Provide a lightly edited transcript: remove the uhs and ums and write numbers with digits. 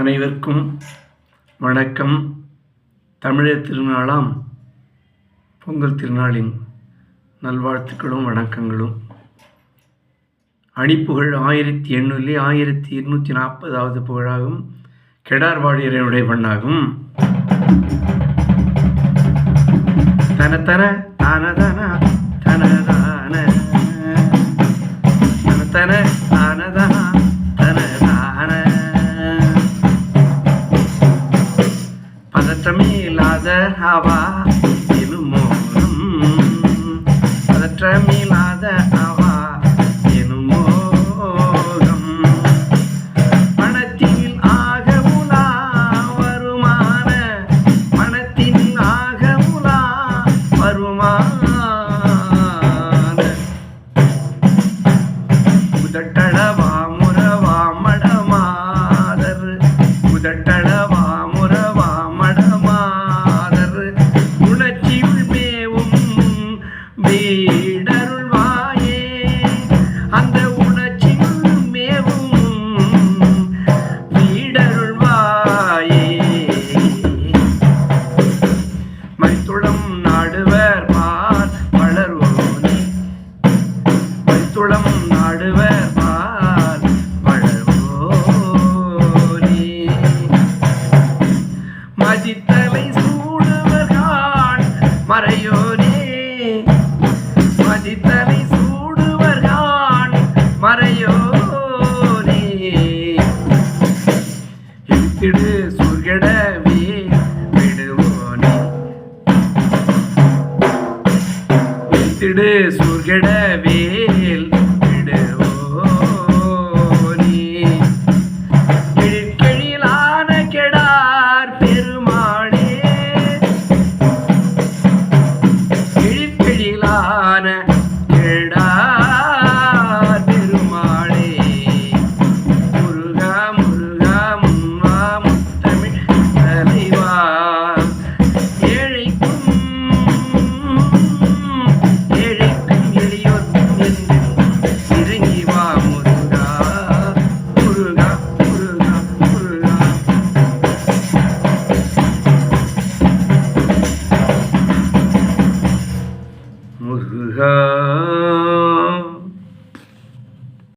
அனைவருக்கும் வணக்கம். தமிழர் திருநாளாம் பொங்கல் திருநாளின் நல்வாழ்த்துக்களும் வணக்கங்களும். அணிப்புகழ் 1840 புகழாகும். கெடார்வாழியருடைய பண்ணாகும். தனத்தன தானதன தனதான தனத்தன தானதன தனதான பதற்றமில்லாத ஹவா எனும் மோகம், பதற்றமில்லாத ஹவா எனும் மோகம், மனத்தில் ஆக உலா வருமான, மனத்தின் ஆக உலா வருமான, உதட்டளவா முறவா மடமாதர், உதட்டளவா முறவா மடமாதர், உணர்ச்சியுள் மேவும் வீடருள்வாயே, அந்த உணர்ச்சியுள் மேவும் வீடருள்வாயே. மைத்துளம் நாடுவர் பார் வளர்வோனே, மைத்துளம் நாடுவர் பார் வளர்வோனே, மதித்தலை சூடுவர்கான் மறையோனே, மதித்தலை சூடுவர்கான் மறையோனே, இழுத்திடு சுர்கடவே விடுவோனே, இழுத்திடு